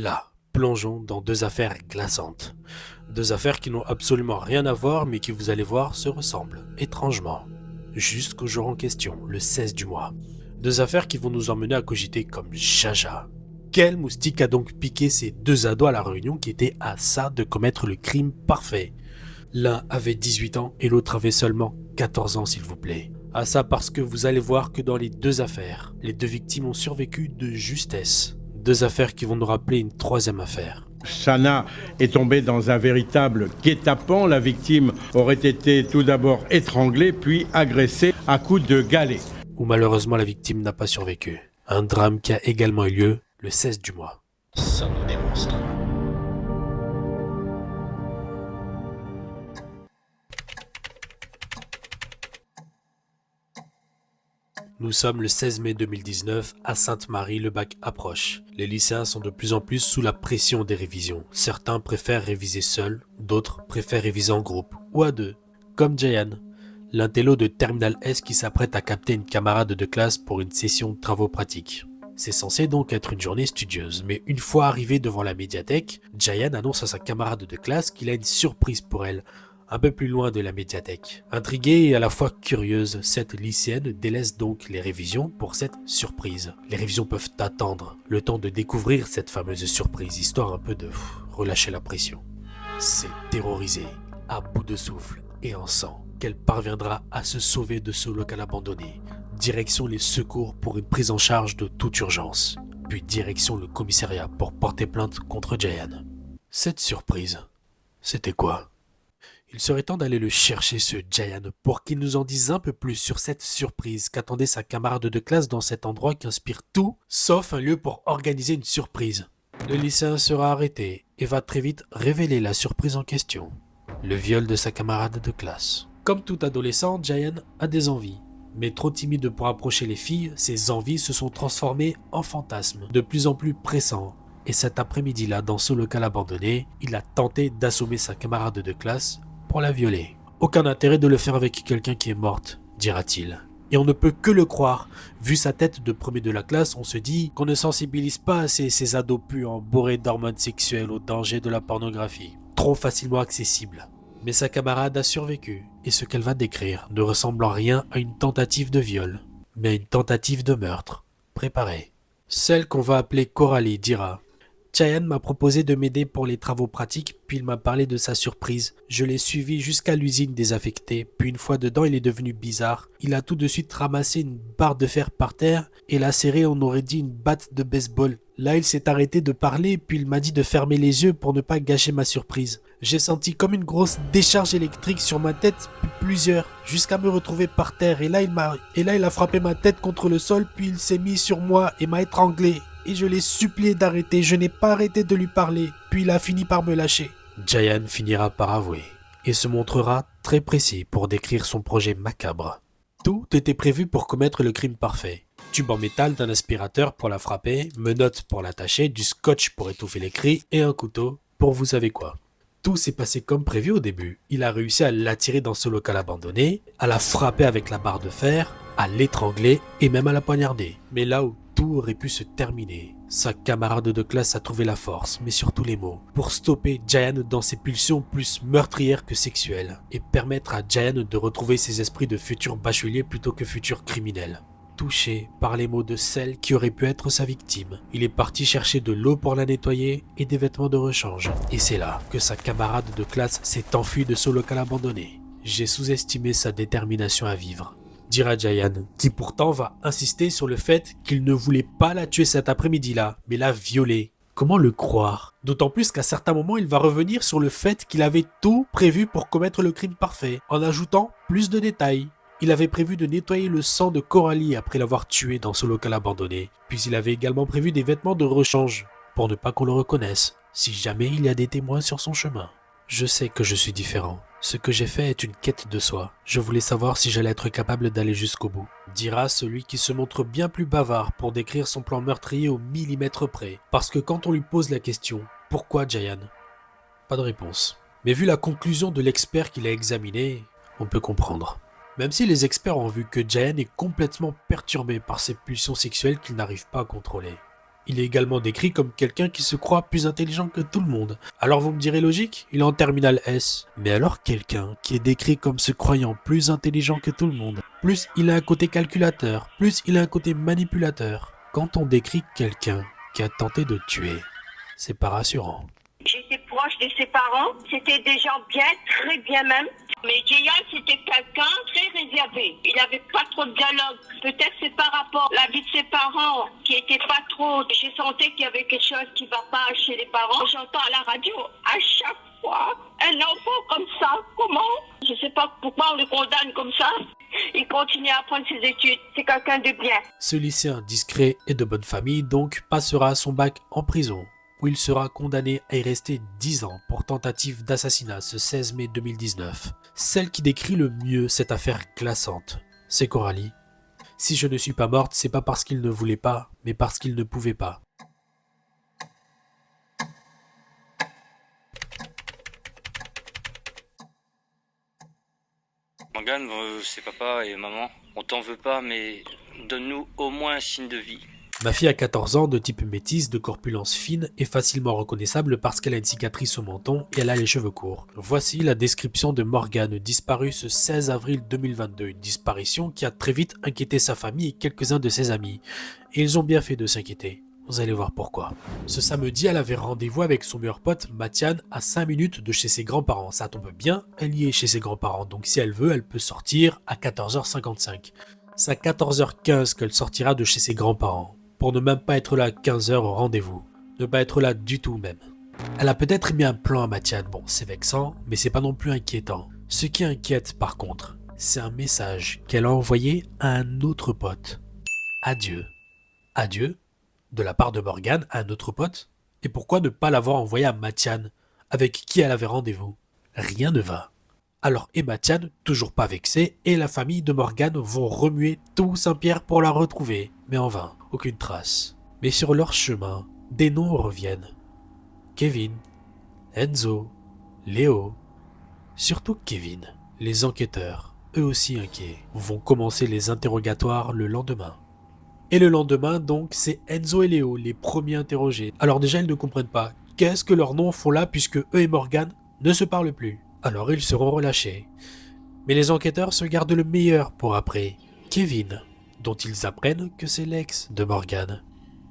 Là, plongeons dans deux affaires glaçantes. Deux affaires qui n'ont absolument rien à voir mais qui, vous allez voir, se ressemblent, étrangement. Jusqu'au jour en question, le 16 du mois. Deux affaires qui vont nous emmener à cogiter comme jaja. Quel moustique a donc piqué ces deux ados à la Réunion qui étaient à ça de commettre le crime parfait? L'un avait 18 ans et l'autre avait seulement 14 ans, s'il vous plaît. À ça parce que vous allez voir que dans les deux affaires, les deux victimes ont survécu de justesse. Deux affaires qui vont nous rappeler une troisième affaire. Shana est tombée dans un véritable guet-apens. La victime aurait été tout d'abord étranglée, puis agressée à coups de galet. Où malheureusement la victime n'a pas survécu. Un drame qui a également eu lieu le 16 du mois. Salaud des monstres. Nous sommes le 16 mai 2019, à Sainte-Marie, le bac approche. Les lycéens sont de plus en plus sous la pression des révisions. Certains préfèrent réviser seuls, d'autres préfèrent réviser en groupe, ou à deux, comme Jayan, l'intello de Terminal S qui s'apprête à capter une camarade de classe pour une session de travaux pratiques. C'est censé donc être une journée studieuse, mais une fois arrivé devant la médiathèque, Jayan annonce à sa camarade de classe qu'il a une surprise pour elle, un peu plus loin de la médiathèque. Intriguée et à la fois curieuse, cette lycéenne délaisse donc les révisions pour cette surprise. Les révisions peuvent attendre, le temps de découvrir cette fameuse surprise, histoire un peu de relâcher la pression. C'est terrorisé, à bout de souffle et en sang, qu'elle parviendra à se sauver de ce local abandonné. Direction les secours pour une prise en charge de toute urgence, puis direction le commissariat pour porter plainte contre Jayan. Cette surprise, c'était quoi ? Il serait temps d'aller le chercher, ce Jayan, pour qu'il nous en dise un peu plus sur cette surprise qu'attendait sa camarade de classe dans cet endroit qui inspire tout, sauf un lieu pour organiser une surprise. Le lycéen sera arrêté et va très vite révéler la surprise en question. Le viol de sa camarade de classe. Comme tout adolescent, Jayan a des envies. Mais trop timide pour approcher les filles, ses envies se sont transformées en fantasmes, de plus en plus pressants. Et cet après-midi-là, dans ce local abandonné, il a tenté d'assommer sa camarade de classe pour la violer. Aucun intérêt de le faire avec quelqu'un qui est morte, dira-t-il. Et on ne peut que le croire. Vu sa tête de premier de la classe, on se dit qu'on ne sensibilise pas assez ces ados puants bourrés d'hormones sexuelles au danger de la pornographie. Trop facilement accessible. Mais sa camarade a survécu, et ce qu'elle va décrire ne ressemble en rien à une tentative de viol, mais à une tentative de meurtre, préparée. Celle qu'on va appeler Coralie dira: Jayan m'a proposé de m'aider pour les travaux pratiques, puis il m'a parlé de sa surprise. Je l'ai suivi jusqu'à l'usine désaffectée, puis une fois dedans, il est devenu bizarre. Il a tout de suite ramassé une barre de fer par terre et l'a serrée, on aurait dit une batte de baseball. Là, il s'est arrêté de parler, puis il m'a dit de fermer les yeux pour ne pas gâcher ma surprise. J'ai senti comme une grosse décharge électrique sur ma tête, puis plusieurs, jusqu'à me retrouver par terre. Et là, il a frappé ma tête contre le sol, puis il s'est mis sur moi et m'a étranglé. Et je l'ai supplié d'arrêter, je n'ai pas arrêté de lui parler, puis il a fini par me lâcher. Jayan finira par avouer, et se montrera très précis pour décrire son projet macabre. Tout était prévu pour commettre le crime parfait. Tube en métal d'un aspirateur pour la frapper, menottes pour l'attacher, du scotch pour étouffer les cris, et un couteau pour vous savez quoi. Tout s'est passé comme prévu au début. Il a réussi à l'attirer dans ce local abandonné, à la frapper avec la barre de fer, à l'étrangler et même à la poignarder. Mais là où tout aurait pu se terminer, sa camarade de classe a trouvé la force, mais surtout les mots, pour stopper Jayan dans ses pulsions plus meurtrières que sexuelles, et permettre à Jayan de retrouver ses esprits de futur bachelier plutôt que futur criminel. Touché par les mots de celle qui aurait pu être sa victime, il est parti chercher de l'eau pour la nettoyer et des vêtements de rechange. Et c'est là que sa camarade de classe s'est enfuie de ce local abandonné. J'ai sous-estimé sa détermination à vivre, dira Jayan, qui pourtant va insister sur le fait qu'il ne voulait pas la tuer cet après-midi-là, mais la violer. Comment le croire? D'autant plus qu'à certains moments, il va revenir sur le fait qu'il avait tout prévu pour commettre le crime parfait, en ajoutant plus de détails. Il avait prévu de nettoyer le sang de Coralie après l'avoir tué dans ce local abandonné, puis il avait également prévu des vêtements de rechange, pour ne pas qu'on le reconnaisse, si jamais il y a des témoins sur son chemin. Je sais que je suis différent. Ce que j'ai fait est une quête de soi. Je voulais savoir si j'allais être capable d'aller jusqu'au bout. Dira celui qui se montre bien plus bavard pour décrire son plan meurtrier au millimètre près. Parce que quand on lui pose la question « Pourquoi Jayan ?», pas de réponse. Mais vu la conclusion de l'expert qui l'a examiné, on peut comprendre. Même si les experts ont vu que Jayan est complètement perturbé par ses pulsions sexuelles qu'il n'arrive pas à contrôler. Il est également décrit comme quelqu'un qui se croit plus intelligent que tout le monde. Alors vous me direz logique, il est en terminale S. Mais alors quelqu'un qui est décrit comme se croyant plus intelligent que tout le monde, plus il a un côté calculateur, plus il a un côté manipulateur. Quand on décrit quelqu'un qui a tenté de tuer, c'est pas rassurant. J'étais proche de ses parents, c'était des gens bien, très bien même. Mais Jaya, c'était quelqu'un très réservé. Il n'avait pas trop de dialogue. Peut-être c'est par rapport à la vie de ses parents qui était pas trop. Je sentais qu'il y avait quelque chose qui ne va pas chez les parents. J'entends à la radio à chaque fois un enfant comme ça. Comment? Je ne sais pas pourquoi on le condamne comme ça. Il continue à apprendre ses études. C'est quelqu'un de bien. Ce lycéen discret et de bonne famille donc passera son bac en prison, où il sera condamné à y rester 10 ans pour tentative d'assassinat ce 16 mai 2019. Celle qui décrit le mieux cette affaire glaçante, c'est Coralie. Si je ne suis pas morte, c'est pas parce qu'il ne voulait pas, mais parce qu'il ne pouvait pas. Morgane, c'est papa et maman. On t'en veut pas, mais donne-nous au moins un signe de vie. Ma fille a 14 ans, de type métisse, de corpulence fine et facilement reconnaissable parce qu'elle a une cicatrice au menton et elle a les cheveux courts. Voici la description de Morgane, disparue ce 16 avril 2022. Une disparition qui a très vite inquiété sa famille et quelques-uns de ses amis. Et ils ont bien fait de s'inquiéter. Vous allez voir pourquoi. Ce samedi, elle avait rendez-vous avec son meilleur pote, Mathiane, à 5 minutes de chez ses grands-parents. Ça tombe bien, elle y est chez ses grands-parents. Donc si elle veut, elle peut sortir à 14h55. C'est à 14h15 qu'elle sortira de chez ses grands-parents. Pour ne même pas être là à 15h au rendez-vous. Ne pas être là du tout même. Elle a peut-être mis un plan à Mathiane. Bon, c'est vexant, mais c'est pas non plus inquiétant. Ce qui inquiète par contre, c'est un message qu'elle a envoyé à un autre pote. Adieu. Adieu, de la part de Morgane à un autre pote. Et pourquoi ne pas l'avoir envoyé à Mathiane, avec qui elle avait rendez-vous? Rien ne va. Alors et Mathiane, toujours pas vexée, et la famille de Morgane vont remuer tout Saint-Pierre pour la retrouver. Mais en vain, aucune trace. Mais sur leur chemin, des noms reviennent. Kevin, Enzo, Léo, surtout Kevin. Les enquêteurs, eux aussi inquiets, vont commencer les interrogatoires le lendemain. Et le lendemain, donc, c'est Enzo et Léo, les premiers interrogés. Alors déjà, ils ne comprennent pas. Qu'est-ce que leurs noms font là puisque eux et Morgane ne se parlent plus? Alors ils seront relâchés. Mais les enquêteurs se gardent le meilleur pour après. Kevin, dont ils apprennent que c'est l'ex de Morgane.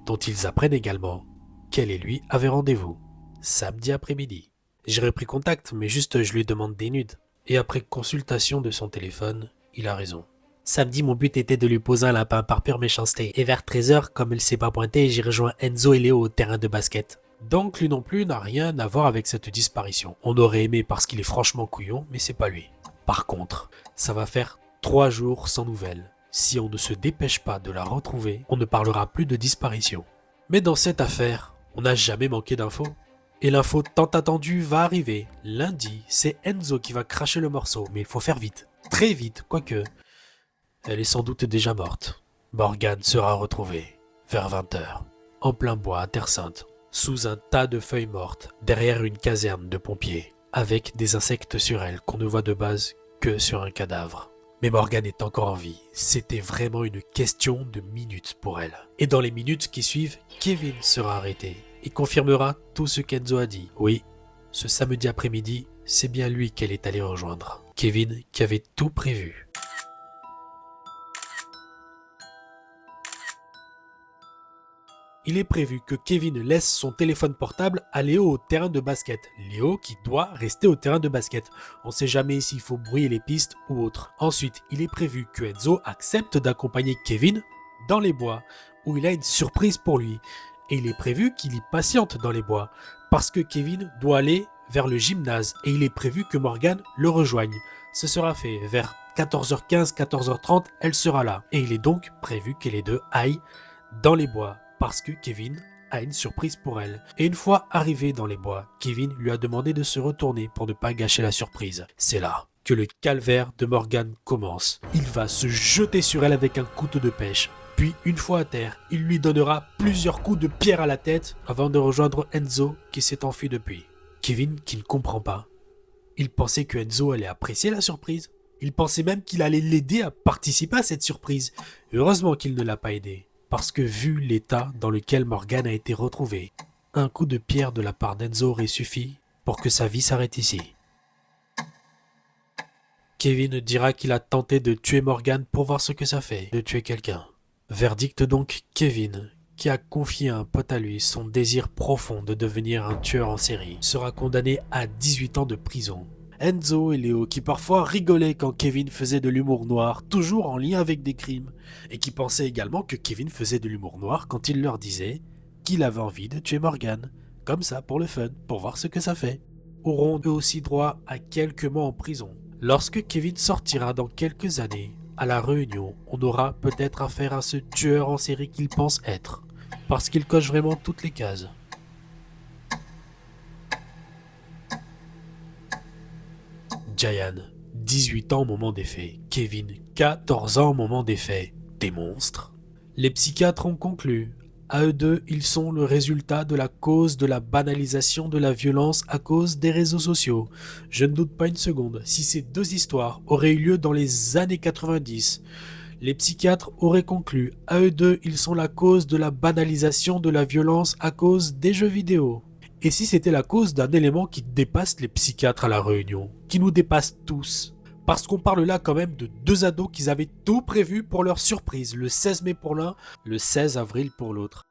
Dont ils apprennent également qu'elle et lui avaient rendez-vous. Samedi après-midi. J'ai repris contact, mais juste je lui demande des nudes. Et après consultation de son téléphone, il a raison. Samedi, mon but était de lui poser un lapin par pure méchanceté. Et vers 13h, comme elle s'est pas pointée, j'ai rejoint Enzo et Léo au terrain de basket. Donc lui non plus n'a rien à voir avec cette disparition. On aurait aimé parce qu'il est franchement couillon, mais c'est pas lui. Par contre, ça va faire 3 jours sans nouvelles. Si on ne se dépêche pas de la retrouver, on ne parlera plus de disparition. Mais dans cette affaire, on n'a jamais manqué d'infos. Et l'info tant attendue va arriver. Lundi, c'est Enzo qui va cracher le morceau, mais il faut faire vite. Très vite, quoique. Elle est sans doute déjà morte. Morgane sera retrouvée, vers 20h, en plein bois à Terre Sainte, sous un tas de feuilles mortes, derrière une caserne de pompiers, avec des insectes sur elle qu'on ne voit de base que sur un cadavre. Mais Morgane est encore en vie. C'était vraiment une question de minutes pour elle. Et dans les minutes qui suivent, Kevin sera arrêté et confirmera tout ce qu'Enzo a dit. Oui, ce samedi après-midi, c'est bien lui qu'elle est allée rejoindre. Kevin qui avait tout prévu. Il est prévu que Kevin laisse son téléphone portable à Léo au terrain de basket. Léo qui doit rester au terrain de basket. On ne sait jamais s'il faut brouiller les pistes ou autre. Ensuite, il est prévu que Enzo accepte d'accompagner Kevin dans les bois, où il a une surprise pour lui. Et il est prévu qu'il y patiente dans les bois, parce que Kevin doit aller vers le gymnase, et il est prévu que Morgane le rejoigne. Ce sera fait vers 14h15, 14h30, elle sera là. Et il est donc prévu que les deux aillent dans les bois. Parce que Kevin a une surprise pour elle. Et une fois arrivé dans les bois, Kevin lui a demandé de se retourner pour ne pas gâcher la surprise. C'est là que le calvaire de Morgane commence. Il va se jeter sur elle avec un couteau de pêche. Puis, une fois à terre, il lui donnera plusieurs coups de pierre à la tête avant de rejoindre Enzo qui s'est enfui depuis. Kevin qui ne comprend pas. Il pensait que Enzo allait apprécier la surprise. Il pensait même qu'il allait l'aider à participer à cette surprise. Heureusement qu'il ne l'a pas aidé. parce que vu l'état dans lequel Morgan a été retrouvé, un coup de pierre de la part d'Enzo aurait suffi pour que sa vie s'arrête ici. Kevin dira qu'il a tenté de tuer Morgan pour voir ce que ça fait, de tuer quelqu'un. Verdict donc Kevin, qui a confié à un pote à lui son désir profond de devenir un tueur en série, sera condamné à 18 ans de prison. Enzo et Léo, qui parfois rigolaient quand Kevin faisait de l'humour noir, toujours en lien avec des crimes, et qui pensaient également que Kevin faisait de l'humour noir quand il leur disait qu'il avait envie de tuer Morgan, comme ça pour le fun, pour voir ce que ça fait, auront eux aussi droit à quelques mois en prison. Lorsque Kevin sortira dans quelques années, à la Réunion, on aura peut-être affaire à ce tueur en série qu'il pense être, parce qu'il coche vraiment toutes les cases. Jayan, 18 ans au moment des faits. Kevin, 14 ans au moment des faits. Des monstres. Les psychiatres ont conclu. À eux deux, ils sont le résultat de la cause de la banalisation de la violence à cause des réseaux sociaux. Je ne doute pas une seconde, si ces deux histoires auraient eu lieu dans les années 90, les psychiatres auraient conclu. À eux deux, ils sont la cause de la banalisation de la violence à cause des jeux vidéo. Et si c'était la cause d'un élément qui dépasse les psychiatres à la Réunion, qui nous dépasse tous? Parce qu'on parle là quand même de deux ados qui avaient tout prévu pour leur surprise, le 16 mai pour l'un, le 16 avril pour l'autre.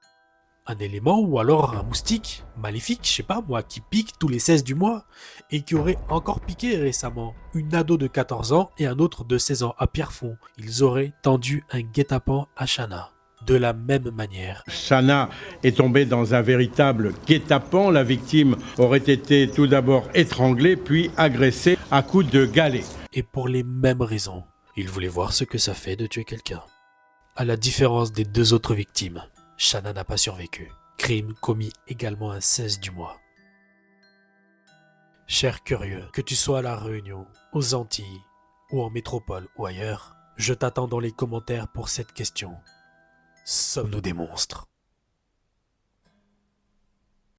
Un élément ou alors un moustique, maléfique, je sais pas moi, qui pique tous les 16 du mois, et qui aurait encore piqué récemment une ado de 14 ans et un autre de 16 ans à Pierrefonds. Ils auraient tendu un guet-apens à Chana. De la même manière. Chana est tombée dans un véritable guet-apens. La victime aurait été tout d'abord étranglée, puis agressée à coups de galet. Et pour les mêmes raisons, il voulait voir ce que ça fait de tuer quelqu'un. À la différence des deux autres victimes, Chana n'a pas survécu. Crime commis également un 16 du mois. Cher curieux, que tu sois à La Réunion, aux Antilles, ou en métropole ou ailleurs, je t'attends dans les commentaires pour cette question. Sommes-nous des monstres ?